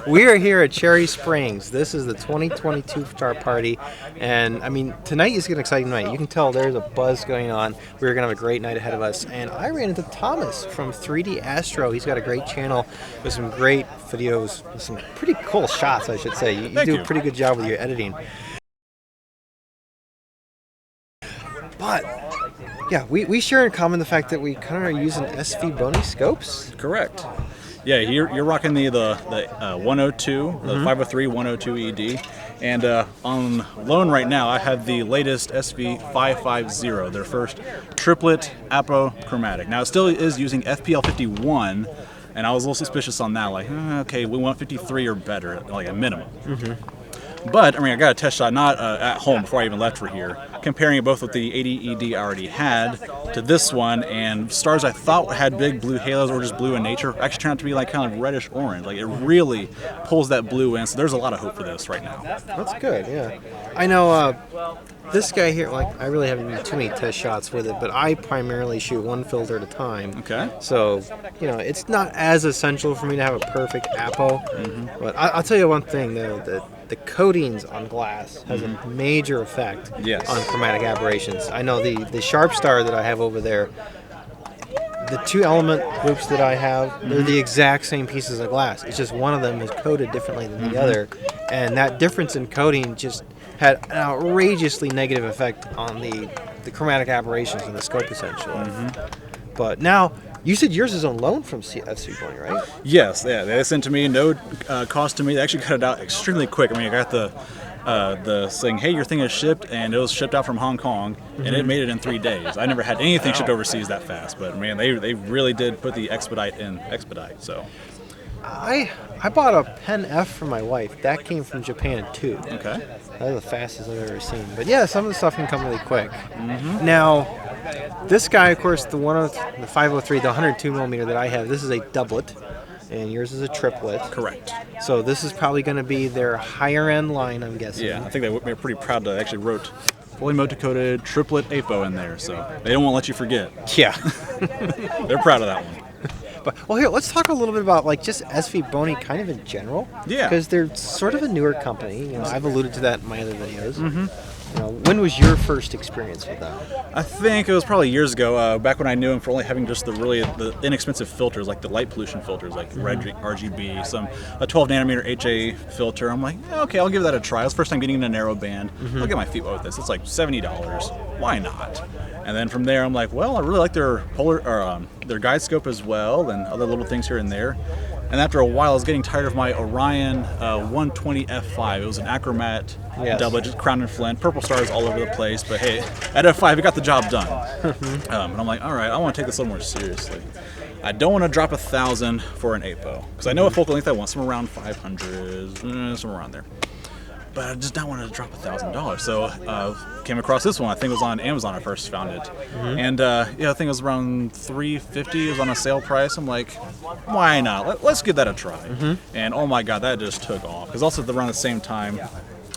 We are here at Cherry Springs. This is the 2022 Star Party, and I mean, tonight is an exciting night. You can tell there's a buzz going on. We're going to have a great night ahead of us, and I ran into Thomas from 3D Astro. He's got a great channel with some great videos, with some pretty cool shots, I should say. You do a pretty good job with your editing. But yeah, we share in common the fact that we kind of are using SVBONY scopes. Correct. Yeah, you're rocking the 102, the 503 102 ED, and on loan right now I have the latest SV550, their first triplet apochromatic. Now it still is using FPL 51, and I was a little suspicious on that, like okay, we want 53 or better, like a minimum. But, I mean, I got a test shot, not at home before I even left for here, comparing it both with the 80 ED I already had to this one, and stars I thought had big blue halos or just blue in nature actually turned out to be like kind of reddish orange. Like, it really pulls that blue in, so there's a lot of hope for this right now. That's good, yeah. I know this guy here, like, I really haven't used too many test shots with it, but I primarily shoot one filter at a time. Okay. So, you know, it's not as essential for me to have a perfect apo, but I'll tell you one thing, though, that the coatings on glass has a major effect on chromatic aberrations. I know the Sharp Star that I have over there, the two element groups that I have, they're the exact same pieces of glass. It's just one of them is coated differently than the other, and that difference in coating just had an outrageously negative effect on the chromatic aberrations in the scope, essentially. But now, you said yours is on loan from SVBONY, right? Yes, yeah, they sent to me, no cost to me. They actually cut it out extremely quick. I mean, I got the saying, hey, your thing is shipped, and it was shipped out from Hong Kong, and it made it in 3 days. I never had anything shipped overseas that fast, but man, they really did put the expedite in expedite. So I bought a Pen F for my wife. That came from Japan too. okay. That was the fastest I've ever seen. But yeah, some of the stuff can come really quick. Now, this guy, of course, the 503, the 102 millimeter that I have, this is a doublet, and yours is a triplet. Correct. So this is probably going to be their higher end line, I'm guessing. Yeah, I think they're pretty proud to actually wrote fully mode-decoded triplet APO in there, so they don't want to let you forget. Yeah. They're proud of that one. But, well, here, let's talk a little bit about like just SVBONY kind of in general. Yeah. Because they're sort of a newer company. You know, I've alluded to that in my other videos. You know, when was your first experience with them? I think it was probably years ago, back when I knew him for only having just the inexpensive filters, like the light pollution filters, like red RGB, a 12 nanometer HA filter. I'm like, okay, I'll give that a try. It was the first time getting in a narrow band. I'll get my feet wet with this. It's like $70. Why not? And then from there, I'm like, well, I really like their their guide scope as well, and other little things here and there. And after a while, I was getting tired of my Orion 120 F5. It was an achromat doublet, just crown and flint, purple stars all over the place. But hey, at F5, it got the job done. And I'm like, all right, I want to take this a little more seriously. I don't want to drop $1,000 for an APO, because I know what focal length I want, somewhere around 500, somewhere around there. But I just don't want to drop $1,000. So came across this one. I think it was on Amazon I first found it. And yeah, I think it was around $350. It was on a sale price. I'm like, why not? Let's give that a try. And oh my God, that just took off. Because also around the same time,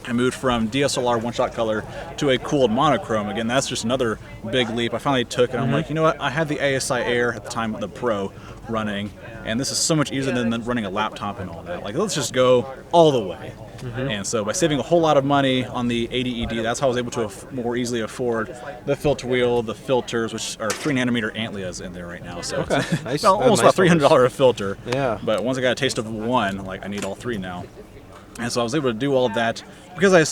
I moved from DSLR one-shot color to a cooled monochrome. Again, that's just another big leap. I finally took it. I'm like, you know what? I had the ASI Air at the time, the Pro, running, and this is so much easier than running a laptop and all that. Like, let's just go all the way. And so by saving a whole lot of money on the 80 ED, that's how I was able to more easily afford the filter wheel, the filters, which are 3 nanometer Antlias in there right now. So it's Nice. almost about $300 a filter. Yeah. But once I got a taste of one, like I need all three now. And so I was able to do all of that because I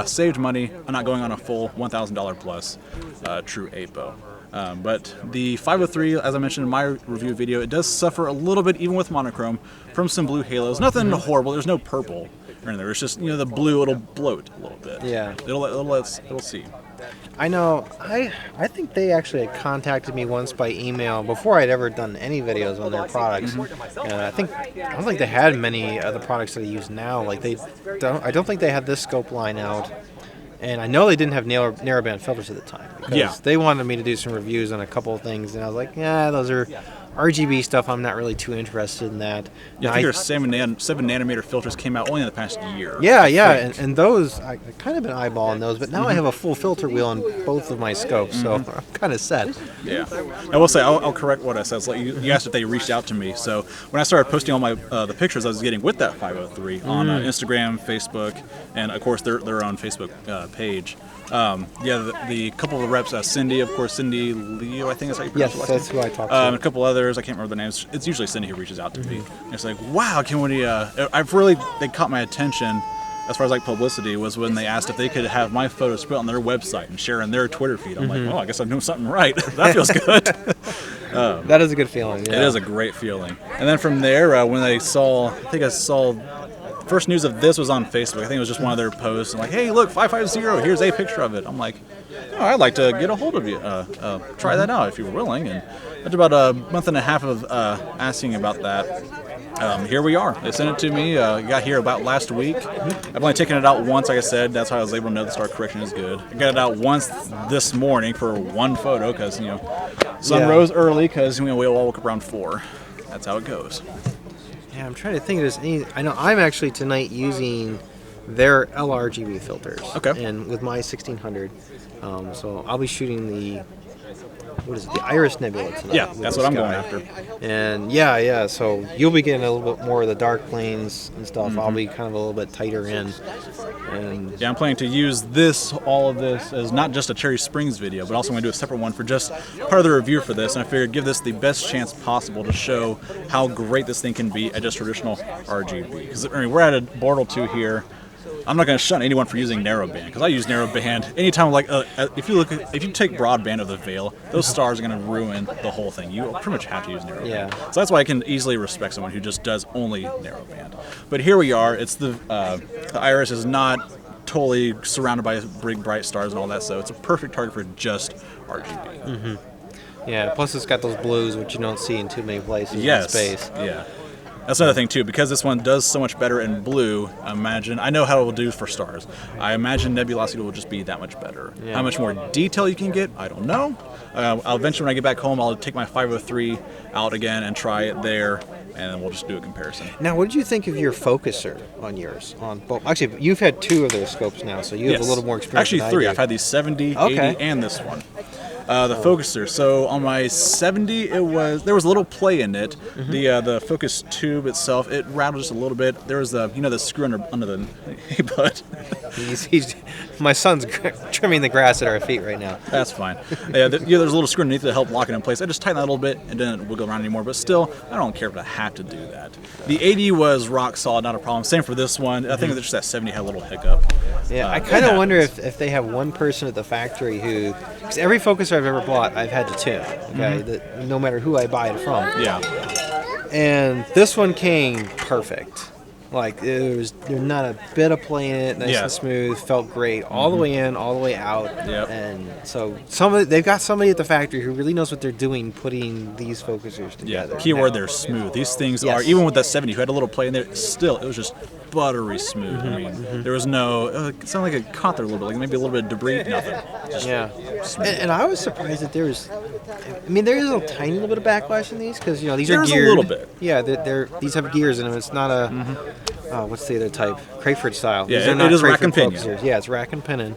saved money on not going on a full $1,000 plus true APO. But the 503, as I mentioned in my review video, it does suffer a little bit, even with monochrome, from some blue halos. Nothing horrible. There's no purple in there. It's just, you know, the blue, it'll bloat a little bit. Yeah. It'll see. I know. I think they actually had contacted me once by email before I'd ever done any videos on their products. And I don't think they had many of the products that I use now. Like I don't think they had this scope line out. And I know they didn't have narrowband filters at the time. Because they wanted me to do some reviews on a couple of things, and I was like, yeah, those are RGB stuff, I'm not really too interested in that. Yeah, I think there's 7 nanometer filters came out only in the past year. Yeah, and those, I kind of been eyeballing those, but now I have a full filter wheel on both of my scopes, so I'm kind of set. Yeah. I will say, I'll correct what I said. It's like you asked if they reached out to me. So when I started posting all my the pictures I was getting with that 503 on Instagram, Facebook, and of course their own Facebook page. The couple of the reps, Cindy, of course, Cindy Leo, I think that's how you pronounce it. Yes, that's who I talked to. And a couple others, I can't remember the names. It's usually Cindy who reaches out to me. And it's like, wow, can we? They caught my attention as far as like publicity was when they asked if they could have my photos put on their website and share on their Twitter feed. I'm like, well, I guess I'm doing something right. That feels good. That is a good feeling. Yeah. It is a great feeling. And then from there, when I saw first news of this was on Facebook. I think it was just one of their posts. And like, hey, look, 550. Here's a picture of it. I'm like, oh, I'd like to get a hold of you. Try that out if you're willing. And after about a month and a half of asking about that, here we are. They sent it to me. Got here about last week. I've only taken it out once, like I said. That's how I was able to know the star correction is good. I got it out once this morning for one photo because, sun rose early because we all woke up around 4. That's how it goes. Yeah, I'm trying to think if there's any. I know I'm actually tonight using their LRGB filters. Okay. And with my 1600, so I'll be shooting the Iris Nebula tonight. Yeah, that's what I'm going after. And so you'll be getting a little bit more of the dark planes and stuff. I'll be kind of a little bit tighter in. And I'm planning to use all of this as not just a Cherry Springs video, but also I'm going to do a separate one for just part of the review for this. And I figured give this the best chance possible to show how great this thing can be at just traditional RGB. Because we're at a Bortle 2 here. I'm not going to shun anyone for using narrowband because I use narrowband anytime. Like if you take broadband of the veil, those stars are going to ruin the whole thing. You pretty much have to use narrowband. Yeah. So that's why I can easily respect someone who just does only narrowband. But here we are. It's the Iris is not totally surrounded by big bright stars and all that, so it's a perfect target for just RGB. Yeah. Plus it's got those blues which you don't see in too many places Yes. in space. Yeah. That's another thing too, because this one does so much better in blue. I know how it will do for stars. I imagine nebulosity will just be that much better. Yeah. How much more detail you can get, I don't know. I'll eventually, when I get back home, I'll take my 503 out again and try it there, and then we'll just do a comparison. Now, what did you think of your focuser on yours? Actually, you've had 2 of those scopes now, so you have a little more experience. Actually, than 3. I do. I've had the 70, 80, and this one. The focuser. So on my 70, there was a little play in it. The focus tube itself, it rattled just a little bit. There was the screw under the hey bud. My son's trimming the grass at our feet right now. That's fine. There's a little screw underneath to help lock it in place. I just tightened that a little bit and didn't wiggle around anymore. But still, I don't care if I have to do that. The 80 was rock solid, not a problem. Same for this one. I think just that 70 had a little hiccup. Yeah, I kind of wonder if they have one person at the factory who, because every focuser I've ever bought, I've had to tune. Okay, no matter who I buy it from. Yeah. And this one came perfect. Like there's not a bit of play in it, nice and smooth, felt great all the way in, all the way out. Yep. And so they've got somebody at the factory who really knows what they're doing putting these focusers together. Yeah, keyword they're smooth. These things are, even with that 70 who had a little play in there, still it was just buttery smooth. I mean, there was no, it sounded like it caught there a little bit, like maybe a little bit of debris, nothing. Just smooth. And I was surprised that there is a tiny little bit of backlash in these because these There's are geared. a little bit. Yeah, these have gears in them. It's not a what's the other type? Crayford style. Yeah, These are not it is rack Crayford and pinion. focusers. Yeah, it's rack and pinion.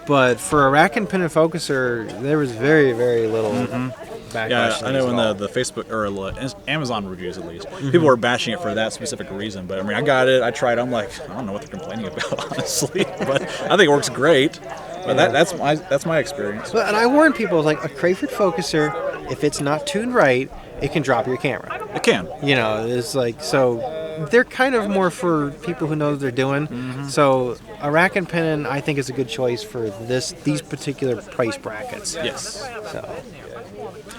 But for a rack and pinion focuser, there was very, very little backlash. Yeah, I know in the Facebook or Amazon reviews at least, people were bashing it for that specific reason. But I mean, I got it, I tried it, I'm like, I don't know what they're complaining about, honestly. But I think it works great. But that's my experience. But, and I warn people, like a Crayford focuser, if it's not tuned right, it can drop your camera. It can. It's like, so they're kind of more for people who know what they're doing. So a rack and pinion, I think, is a good choice for these particular price brackets. Yes. So,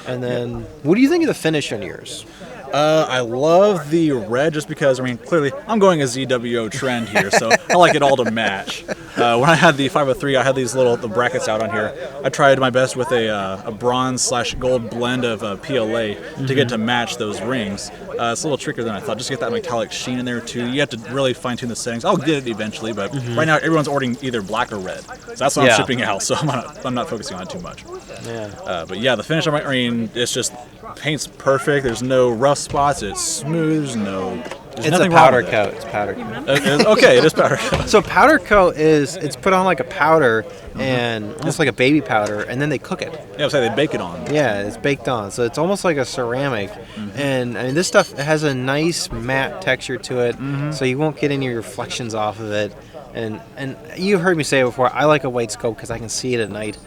and then, what do you think of the finish on yours? I love the red just because, I mean, clearly I'm going a ZWO trend here, so I like it all to match. When I had the 503, I had the brackets out on here. I tried my best with a bronze/gold blend of PLA to get to match those rings. it's a little trickier than I thought. Just get that metallic sheen in there too. You have to really fine tune the settings. I'll get it eventually, but right now everyone's ordering either black or red. So that's what I'm shipping out. So I'm not focusing on it too much. Yeah. But yeah, the finish, I mean, it's just paint's perfect. There's no rough spots. It's smooth. There's it's a powder coat. It's powder coat. Okay, it is powder coat. So powder coat it's put on like a powder and almost like a baby powder, and then they cook it. Yeah, so they bake it on. Yeah, it's baked on. So it's almost like a ceramic. And I mean, this stuff has a nice matte texture to it, so you won't get any reflections off of it. And you've heard me say it before, I like a white scope because I can see it at night.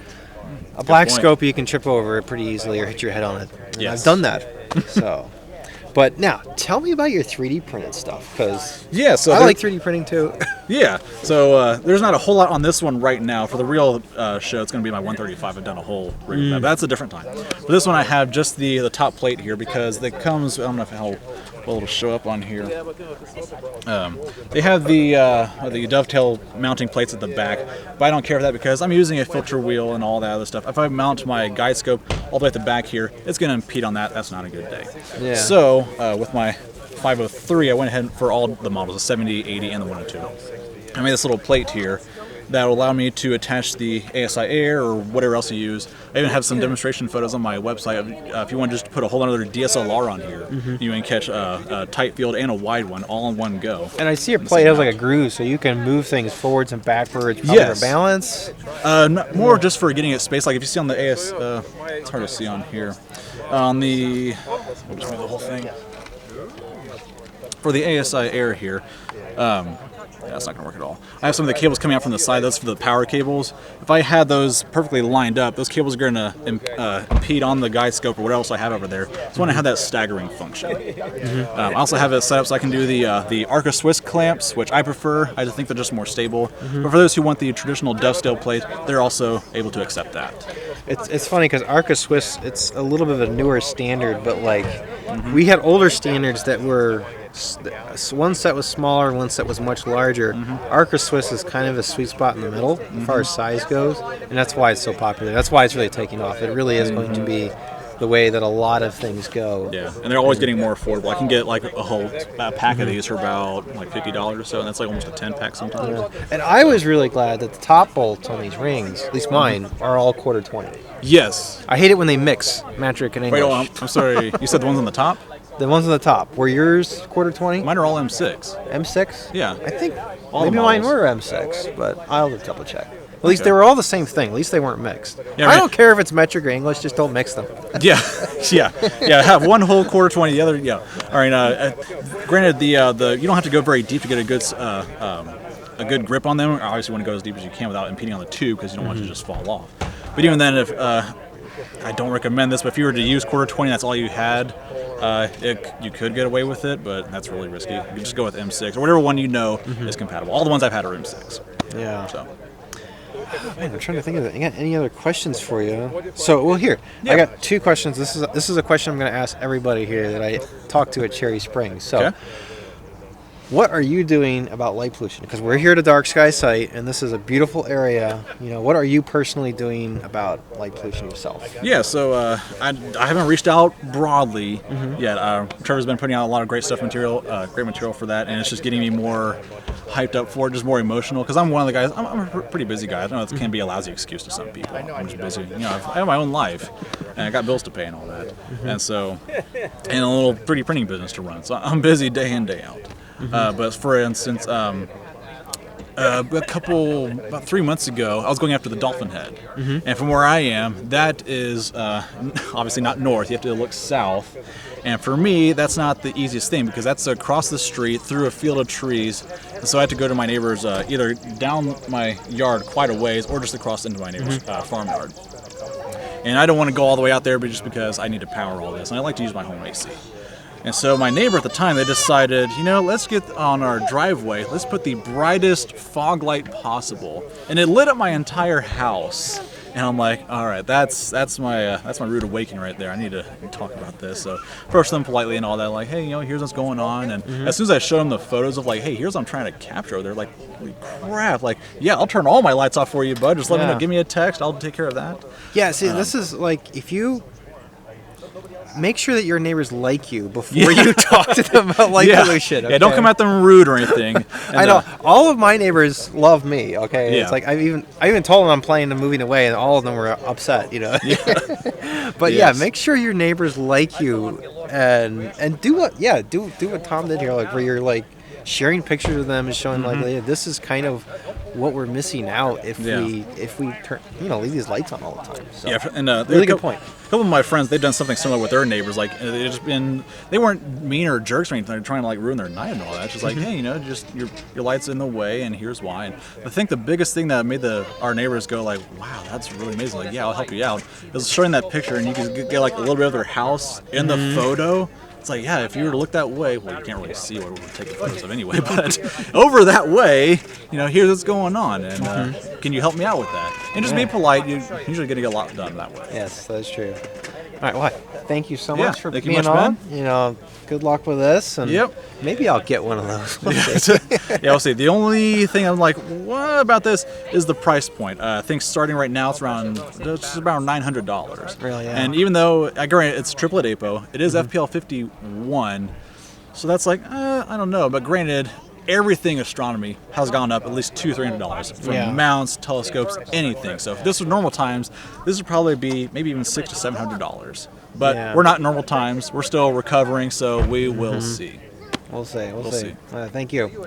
A black scope, you can trip over it pretty easily or hit your head on it. Yes. I've done that. So, but now, tell me about your 3D printed stuff, because I like 3D printing too. Yeah, so there's not a whole lot on this one right now. For the real show, it's going to be my 135. I've done a whole rig, but that's a different time. For this one, I have just the top plate here because it comes. I don't know how well it'll show up on here. They have the dovetail mounting plates at the back, but I don't care for that because I'm using a filter wheel and all that other stuff. If I mount my guide scope all the way at the back here, it's going to impede on that. That's not a good day. Yeah. So with my 503, I went ahead for all the models, the 70, 80, and the 102. I made this little plate here that will allow me to attach the ASI Air or whatever else you use. I even have some demonstration photos on my website. If you want to just put a whole other DSLR on here, you can catch a tight field and a wide one all in one go. And I see your plate has like a groove, so you can move things forwards and backwards, probably for balance. More just for getting it space. Like if you see on the AS, it's hard to see on here. On the, I'll just move the whole thing. For the ASI Air here, that's not going to work at all. I have some of the cables coming out from the side. Those for the power cables. If I had those perfectly lined up, those cables are going to impede on the guide scope or whatever else I have over there. So I want to have that staggering function. I also have it set up so I can do the Arca Swiss clamps, which I prefer. I just think they're just more stable. But for those who want the traditional dovetail plate, they're also able to accept that. It's funny because Arca Swiss, it's a little bit of a newer standard, but like we had older standards that were. One set was smaller, one set was much larger. Arca Swiss is kind of a sweet spot in the middle as far as size goes, and that's why it's so popular. That's why it's really taking off. It really is going to be the way that a lot of things go. Yeah, and they're always getting more affordable. I can get like a whole pack of these for about like $50 or so, and that's like almost a 10-pack sometimes. Yeah. And I was really glad that the top bolts on these rings, at least mine, are all quarter 20. Yes. I hate it when they mix metric and English. Wait, I'm sorry. You said the ones on the top? The ones on the top. Were yours quarter 20? Mine are all M6. M6? Yeah. I think all maybe mine were M6, but I'll double check. At least they were all the same thing. At least they weren't mixed. Yeah, I don't care if it's metric or English. Just don't mix them. Yeah. Have one whole quarter 20. The other, yeah. All right. Granted, the you don't have to go very deep to get a good grip on them. Obviously, you want to go as deep as you can without impeding on the tube because you don't want it to just fall off. But even then, if I don't recommend this, but if you were to use quarter 20, that's all you had. You could get away with it, but that's really risky. You can just go with M6 or whatever one you know is compatible. All the ones I've had are M6. Yeah. So. Oh, man, I'm trying to think of any other questions for you. So, well, here I got two questions. This is a question I'm going to ask everybody here that I talked to at Cherry Springs. So, what are you doing about light pollution? Because we're here at a dark sky site, and this is a beautiful area. You know, what are you personally doing about light pollution yourself? Yeah, so I haven't reached out broadly yet. Trevor's been putting out a lot of great material for that, and it's just getting me more hyped up for it, just more emotional. Because I'm one of the guys. I'm a pretty busy guy. I know it can be a lousy excuse to some people. I'm just busy. You know, I have my own life, and I got bills to pay and all that, and so and a little 3D printing business to run. So I'm busy day in day out. But for instance, about 3 months ago, I was going after the Dolphin Head. And from where I am, that is obviously not north. You have to look south. And for me, that's not the easiest thing because that's across the street through a field of trees. And so I had to go to my neighbor's either down my yard quite a ways or just across into my neighbor's farmyard. And I don't want to go all the way out there, but just because I need to power all this. And I like to use my home AC. And so my neighbor at the time, they decided, you know, let's get on our driveway, let's put the brightest fog light possible. And it lit up my entire house. And I'm like, all right, that's my rude awakening right there. I need to talk about this. So approached them politely and all that, like, hey, you know, here's what's going on. And as soon as I showed them the photos of like, hey, here's what I'm trying to capture, they're like, holy crap, like, yeah, I'll turn all my lights off for you, bud. Just let me know, give me a text, I'll take care of that. Yeah, see, this is like, if you... make sure that your neighbors like you before you talk to them about light pollution. Okay? Yeah, don't come at them rude or anything. And, I know all of my neighbors love me. Okay, it's like I even told them I'm planning on moving away, and all of them were upset. But make sure your neighbors like you, and do what Tom did here, like where you're like sharing pictures of them and showing like this is kind of what we're missing out if we turn leave these lights on all the time. So, and really good point. A couple of my friends, they've done something similar with their neighbors. Like they weren't mean or jerks or anything. They're trying to like ruin their night and all that. It's just like, hey, just your light's in the way, and here's why. And I think the biggest thing that made our neighbors go like, wow, that's really amazing. Like, yeah, I'll help you out. Is showing that picture, and you can get like a little bit of their house in the photo. It's like, yeah, if you were to look that way, well, you can't really see what we're taking photos of anyway, but over that way, here's what's going on, and can you help me out with that? And just be polite. You're usually going to get a lot done that way. Yes, that's true. All right, well, thank you so much for being on. Ben. Good luck with this, and maybe I'll get one of those. We'll see. The only thing I'm like, what about this is the price point. I think starting right now it's around $900. Really, yeah. And even though, granted, it's triplet APO, it is FPL 51, so that's like, I don't know. But granted, everything astronomy has gone up at least $200-$300 from mounts, telescopes, anything. So if this was normal times, this would probably be maybe even $600 to $700. But we're not normal times. We're still recovering, so we will see. We'll see. Thank you.